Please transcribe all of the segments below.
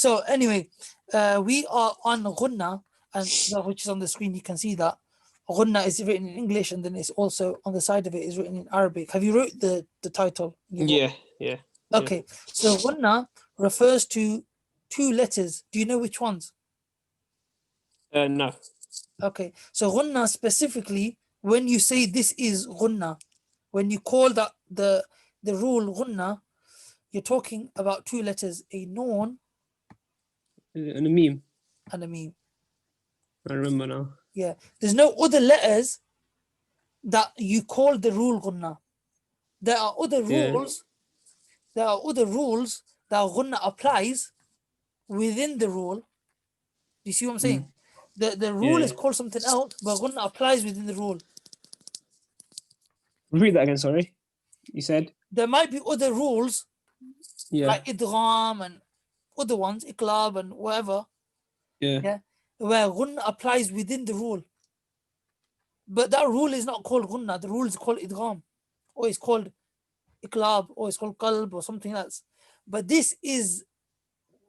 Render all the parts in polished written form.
So anyway, we are on Ghunna, and which is on the screen. You can see that Ghunna is written in English, and then it's also on the side of it is written in Arabic. Have you wrote the title? Yeah. Okay, so Ghunna refers to two letters. Do you know which ones? No. Okay, so Ghunna specifically, when you say this is Ghunna, when you call that the rule Ghunna, you're talking about two letters, a noon And a meme. and a meme. I remember now. Yeah, there's no other letters that you call the rule Ghunna. There are other rules. There are other rules that Ghunna applies within the rule. Do you see what I'm saying? The rule is called something else, but Ghunna applies within the rule. Repeat that again, sorry. You said? There might be other rules Yeah. like idgham and other ones, iqlab and whatever, Yeah. where Ghunna applies within the rule. But that rule is not called Ghunna. The rule is called idgham, or it's called iqlab, or it's called qalb, or something else. But this is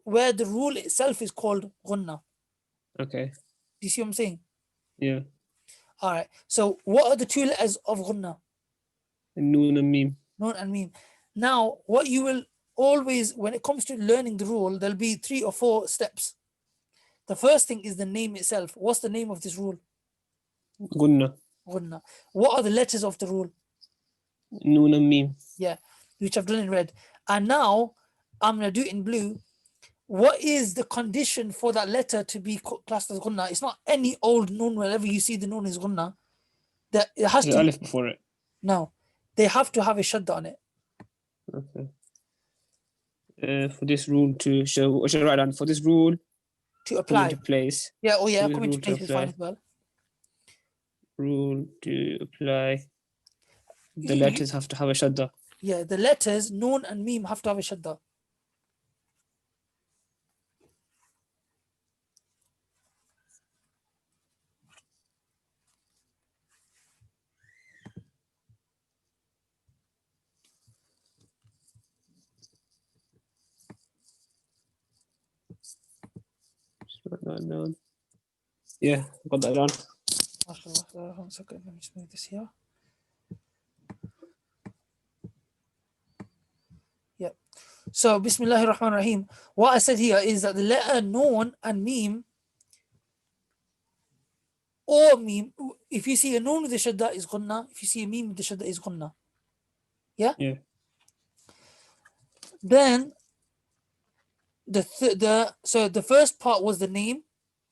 where the rule itself is called Ghunna. Okay. Do you see what I'm saying? Yeah. All right. So what are the two letters of Ghunna? Noon and meme. Noon and meme. Now, what you will always, when it comes to learning the rule, there'll be 3 or 4 steps. The first thing is the name itself. What's the name of this rule? Ghunna. Ghunna. What are the letters of the rule? Noon and meme. Yeah, which I've done in red. And now I'm going to do it in blue. What is the condition for that letter to be classed as Ghunna? It's not any old noon, wherever you see the noon is Ghunna. It has to alif before it. No, they have to have a shadda on it. Okay. For this rule to show, what should I write down? For this rule to apply. Come into place. Yeah, oh yeah, come into place is fine as well. Rule to apply. The letters have to have a shadda. Yeah, the letters, noon and meme, have to have a shadda. Write that down. Yeah, got that down. One second, let me just move this here. Yep. So, Bismillahir Rahmanir Rahim. What I said here is that the letter noon and meme, or meme, if you see a noon with a shadda is Ghunna, if you see a meme with a shadda is Ghunna. Yeah? Yeah. Then, so the first part was the name.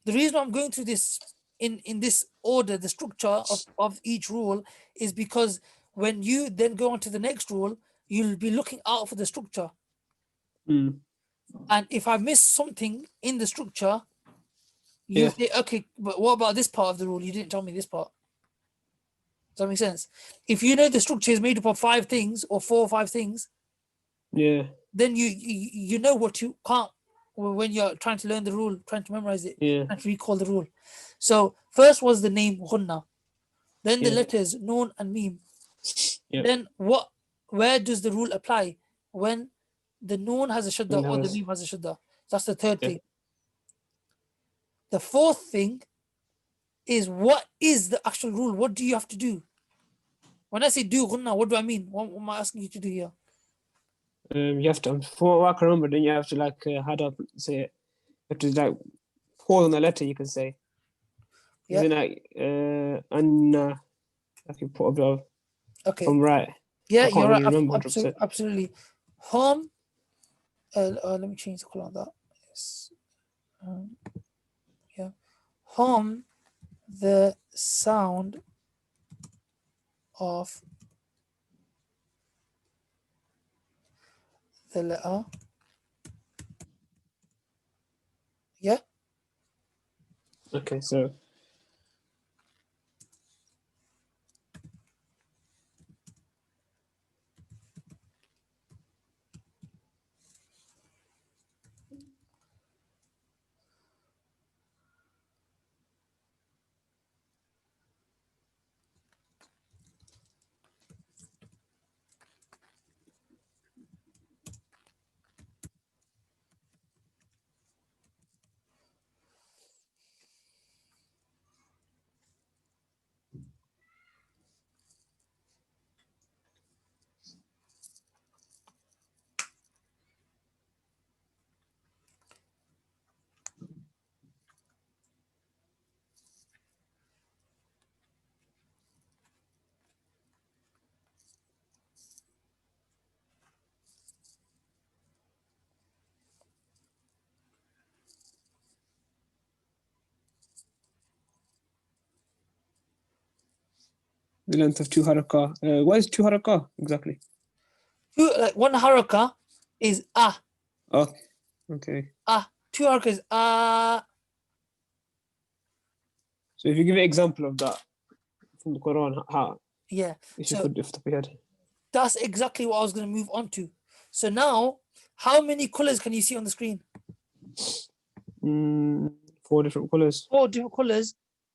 The reason I'm going through this in this order, the structure of each rule, is because when you then go on to the next rule, you'll be looking out for the structure. And if I miss something in the structure, you say, okay, but what about this part of the rule? You didn't tell me this part. Does that make sense? If you know the structure is made up of 5 things or 4 or 5 things, then you know what you can't when you're trying to learn the rule, trying to memorize it, and recall the rule. So first was the name Ghunna, then the letters Noon and Meme. Then where does the rule apply? When the Noon has a shadda or the Meme has a shadda. That's the third thing. The fourth thing is, what is the actual rule? What do you have to do? When I say do Ghunna, what do I mean? What am I asking you to do here? You have to, for what I can remember, then you have to like had up say it. You have to like pause on the letter, you can say. Yeah. Isn't like like you put a bit of I'm right. Yeah, you're right. Absolutely. Home. Let me change the color on that. Yes. Yeah. Home. The sound of the letter. Yeah. Okay, so The length of 2 haraka. What is 2 haraka exactly? Like one haraka is ah. Oh, okay. Ah. 2 haraka is ah. So if you give an example of that from the Quran, how, Yeah. if you So could, if the head. that's exactly what I was going to move on to. So now, how many colors can you see on the screen? 4 different colors. 4 different colors.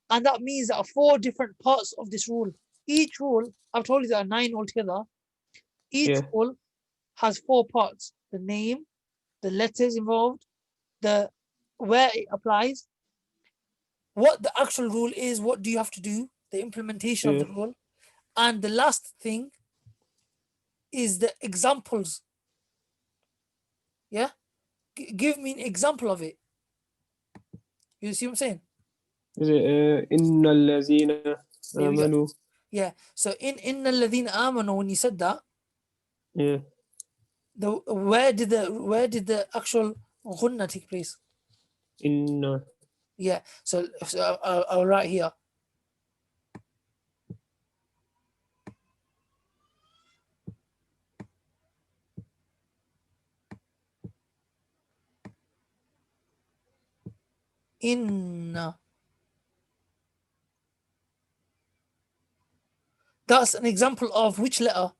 And that means there are 4 different parts of this rule. Each rule, I've told you there are 9 altogether. Each Yeah. rule has 4 parts: the name, the letters involved, the where it applies, what the actual rule is, what do you have to do, the implementation of Yeah. the rule, and the last thing is the examples. Yeah, give me an example of it. You see what I'm saying? Is it إن الذين There we go. آمنوا? Yeah. So in الذين آمنوا, when you said that, Yeah. where did the actual Ghunna take place? إن. Yeah. So I'll write here. Inna. That's an example of which letter?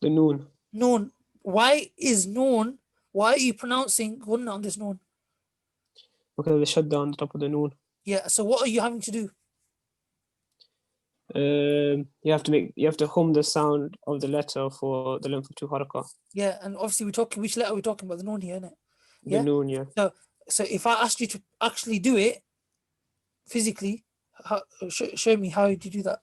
The noon. Noon. Why is noon? Why are you pronouncing Ghunna on this noon? Okay, the shutdown on the top of the noon. Yeah. So what are you having to do? You have to hum the sound of the letter for the length of 2 haraka. Yeah, and obviously we're talking which letter we're talking about, the noon here, isn't it? The Yeah. noon, yeah. So if I asked you to actually do it physically, show me how you do that.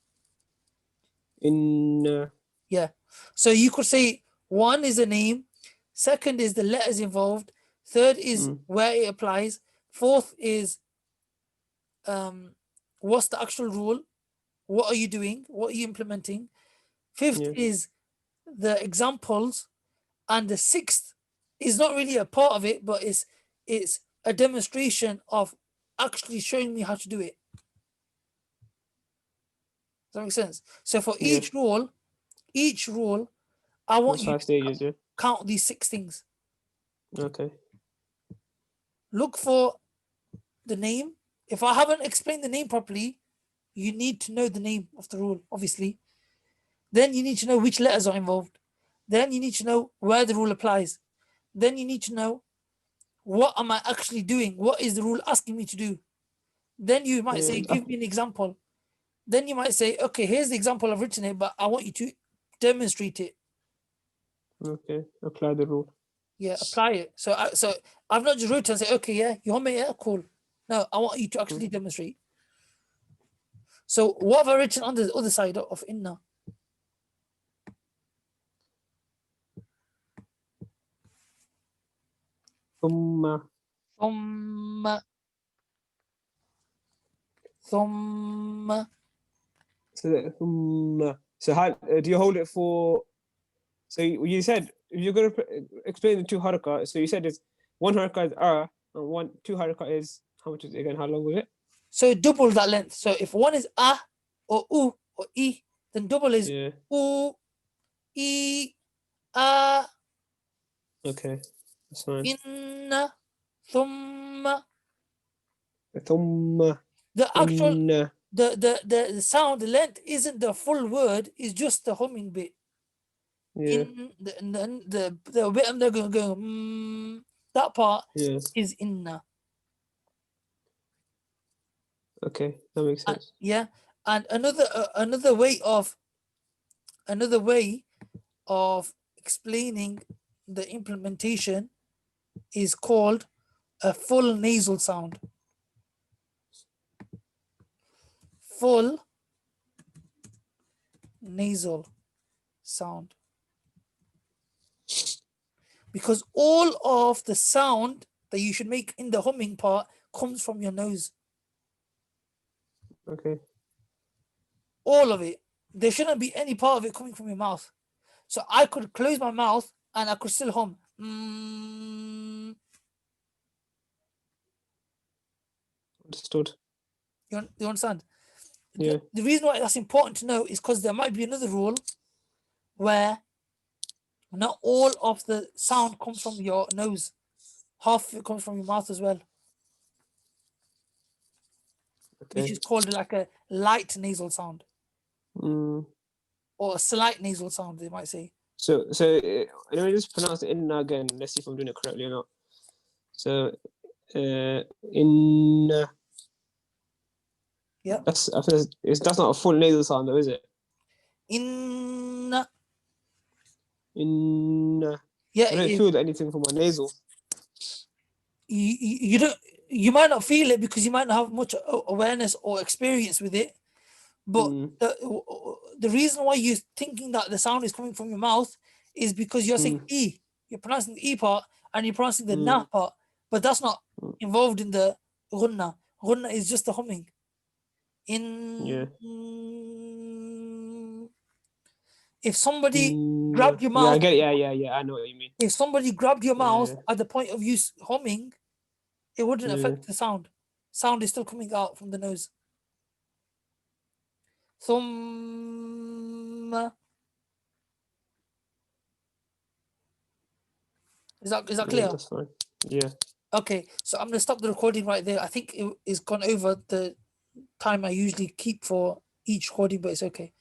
In. Yeah. So you could say 1 is the name, 2nd is the letters involved, 3rd is where it applies, 4th is what's the actual rule, what are you doing, what are you implementing, 5th Yeah. is the examples, and the 6th is not really a part of it, but it's a demonstration of actually showing me how to do it. Does that make sense? So for Yeah. each rule, I want That's you 5 to stages, yeah. count these 6 things. Okay. Look for the name. If I haven't explained the name properly, you need to know the name of the rule, obviously. Then you need to know which letters are involved. Then you need to know where the rule applies. Then you need to know what am I actually doing? What is the rule asking me to do? Then you might say, give me an example. Then you might say, okay, here's the example, I've written it, but I want you to demonstrate it. Okay, apply the rule. Yeah, apply it. So I've not just written and say, okay, yeah, you want me, yeah, cool. No, I want you to actually demonstrate. So what have I written on the other side of inna? ثم. ثم ثم. So how do you hold it for? So you said if you're gonna explain the 2 haraka. So you said it's 1 haraka is and 2 haraka is how much is it again? How long was it? So double that length. So if 1 is or u or e, then double is u, e, Okay, that's fine. inna, thumma. ثم. The actual إن. the sound, the length isn't the full word, it's just the humming bit. Yeah. In the bit I'm going go, that part is inna. Okay, that makes sense. Yeah, and another way of explaining the implementation is called a full nasal sound. Full nasal sound. Because all of the sound that you should make in the humming part comes from your nose. Okay. All of it. There shouldn't be any part of it coming from your mouth. So I could close my mouth and I could still hum. Understood. You understand? Yeah. The reason why that's important to know is because there might be another rule where not all of the sound comes from your nose. Half of it comes from your mouth as well, which Okay. is called like a light nasal sound Mm. or a slight nasal sound, they might say. So let me just pronounce it in again. Let's see if I'm doing it correctly or not. So in Yeah. that's I think that's not a full nasal sound though, is it? In In yeah, I don't feel anything from my nasal. you don't, you might not feel it because you might not have much awareness or experience with it. But Mm. the reason why you're thinking that the sound is coming from your mouth is because you're saying Mm. e. You're pronouncing the e part and you're pronouncing the na Mm. part, but that's not Mm. involved in the ghunna. Ghunna is just the humming. Yeah. If somebody Mm. grabbed your Yeah, I mouth, get it. Yeah. I know what you mean. if somebody grabbed your mouth Yeah. at the point of you humming, it wouldn't Yeah. affect the sound. Sound is still coming out from the nose. ثم is that Yeah, clear? that's fine. Yeah. Okay, so I'm gonna stop the recording right there. I think it is gone over the time I usually keep for each recording, but it's okay.